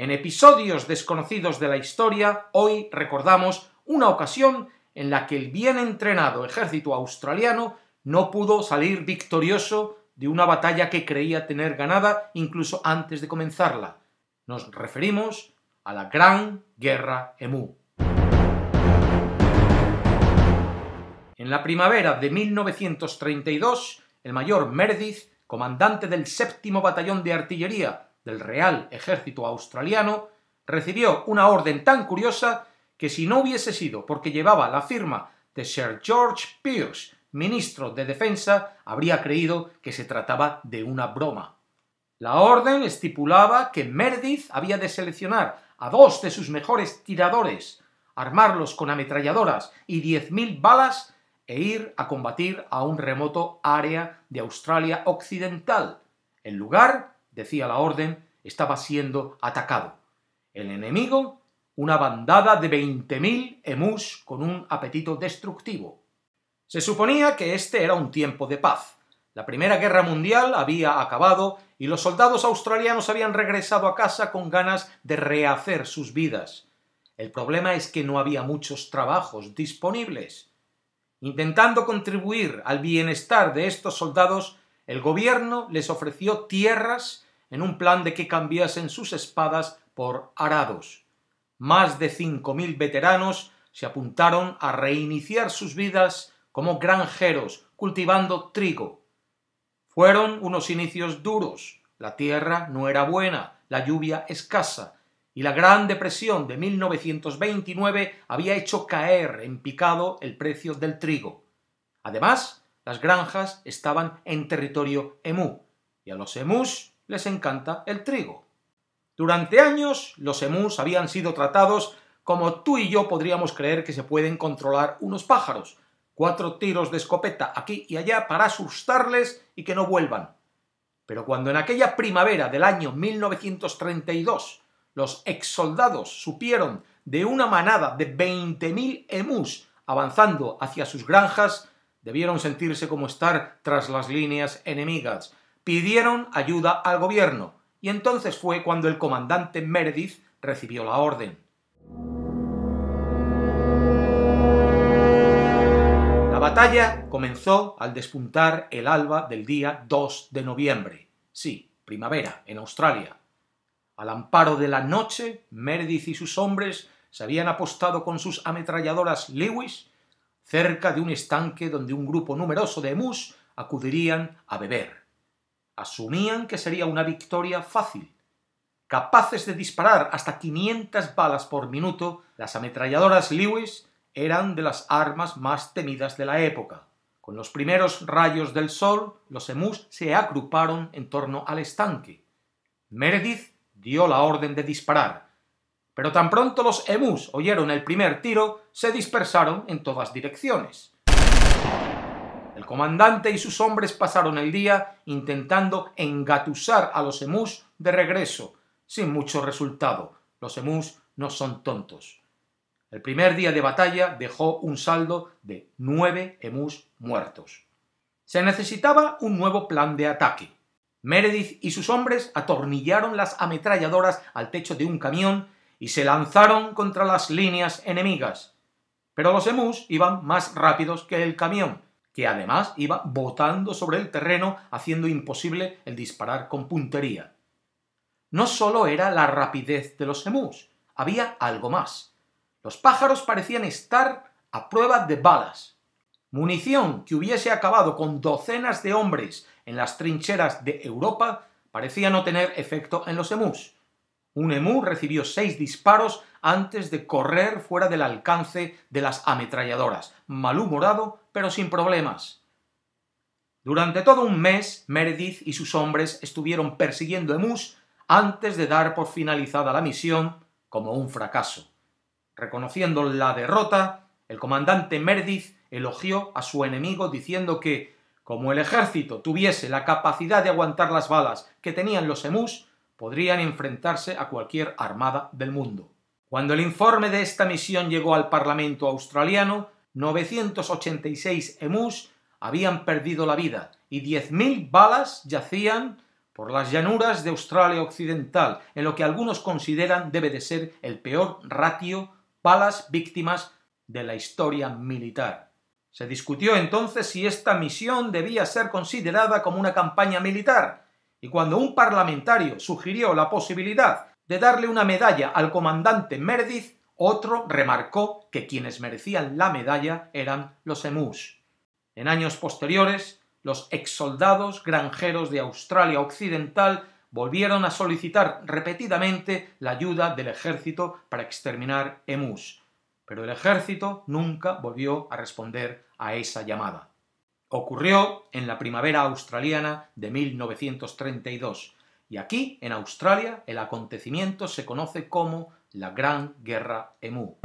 En episodios desconocidos de la historia, hoy recordamos una ocasión en la que el bien entrenado ejército australiano no pudo salir victorioso de una batalla que creía tener ganada incluso antes de comenzarla. Nos referimos a la Gran Guerra Emú. En la primavera de 1932, el mayor Meredith, comandante del 7º Batallón de Artillería del Real Ejército Australiano, recibió una orden tan curiosa que si no hubiese sido porque llevaba la firma de Sir George Pearce, ministro de Defensa, habría creído que se trataba de una broma. La orden estipulaba que Meredith había de seleccionar a 2 de sus mejores tiradores, armarlos con ametralladoras y 10.000 balas e ir a combatir a un remoto área de Australia Occidental. El lugar, decía la orden, estaba siendo atacado. El enemigo, una bandada de 20.000 emus con un apetito destructivo. Se suponía que este era un tiempo de paz. La Primera Guerra Mundial había acabado y los soldados australianos habían regresado a casa con ganas de rehacer sus vidas. El problema es que no había muchos trabajos disponibles. Intentando contribuir al bienestar de estos soldados, el gobierno les ofreció tierras en un plan de que cambiasen sus espadas por arados. Más de 5.000 veteranos se apuntaron a reiniciar sus vidas como granjeros, cultivando trigo. Fueron unos inicios duros. La tierra no era buena, la lluvia escasa, y la Gran Depresión de 1929 había hecho caer en picado el precio del trigo. Además, las granjas estaban en territorio emú, y a los emus les encanta el trigo. Durante años, los emus habían sido tratados como tú y yo podríamos creer que se pueden controlar unos pájaros. 4 tiros de escopeta aquí y allá para asustarles y que no vuelvan. Pero cuando en aquella primavera del año 1932 los exsoldados supieron de una manada de 20.000 emus avanzando hacia sus granjas, debieron sentirse como estar tras las líneas enemigas. Pidieron ayuda al gobierno, y entonces fue cuando el comandante Meredith recibió la orden. La batalla comenzó al despuntar el alba del día 2 de noviembre. Sí, primavera, en Australia. Al amparo de la noche, Meredith y sus hombres se habían apostado con sus ametralladoras Lewis cerca de un estanque donde un grupo numeroso de emus acudirían a beber. Asumían que sería una victoria fácil. Capaces de disparar hasta 500 balas por minuto, las ametralladoras Lewis eran de las armas más temidas de la época. Con los primeros rayos del sol, los emus se agruparon en torno al estanque. Meredith dio la orden de disparar, pero tan pronto los emus oyeron el primer tiro, se dispersaron en todas direcciones. El comandante y sus hombres pasaron el día intentando engatusar a los emus de regreso, sin mucho resultado. Los emus no son tontos. El primer día de batalla dejó un saldo de 9 emus muertos. Se necesitaba un nuevo plan de ataque. Meredith y sus hombres atornillaron las ametralladoras al techo de un camión y se lanzaron contra las líneas enemigas. Pero los emus iban más rápidos que el camión, que además iba botando sobre el terreno, haciendo imposible el disparar con puntería. No solo era la rapidez de los emus, había algo más. Los pájaros parecían estar a prueba de balas. Munición que hubiese acabado con docenas de hombres en las trincheras de Europa parecía no tener efecto en los emus. Un emú recibió 6 disparos antes de correr fuera del alcance de las ametralladoras, malhumorado pero sin problemas. Durante todo un mes, Meredith y sus hombres estuvieron persiguiendo emus antes de dar por finalizada la misión como un fracaso. Reconociendo la derrota, el comandante Meredith elogió a su enemigo diciendo que, como el ejército tuviese la capacidad de aguantar las balas que tenían los emus, podrían enfrentarse a cualquier armada del mundo. Cuando el informe de esta misión llegó al Parlamento australiano, 986 emus habían perdido la vida y 10.000 balas yacían por las llanuras de Australia Occidental, en lo que algunos consideran debe de ser el peor ratio balas víctimas de la historia militar. Se discutió entonces si esta misión debía ser considerada como una campaña militar, y cuando un parlamentario sugirió la posibilidad de darle una medalla al comandante Meredith, otro remarcó que quienes merecían la medalla eran los emus. En años posteriores, los exsoldados granjeros de Australia Occidental volvieron a solicitar repetidamente la ayuda del ejército para exterminar emus, pero el ejército nunca volvió a responder a esa llamada. Ocurrió en la primavera australiana de 1932, y aquí, en Australia, el acontecimiento se conoce como la Gran Guerra Emu.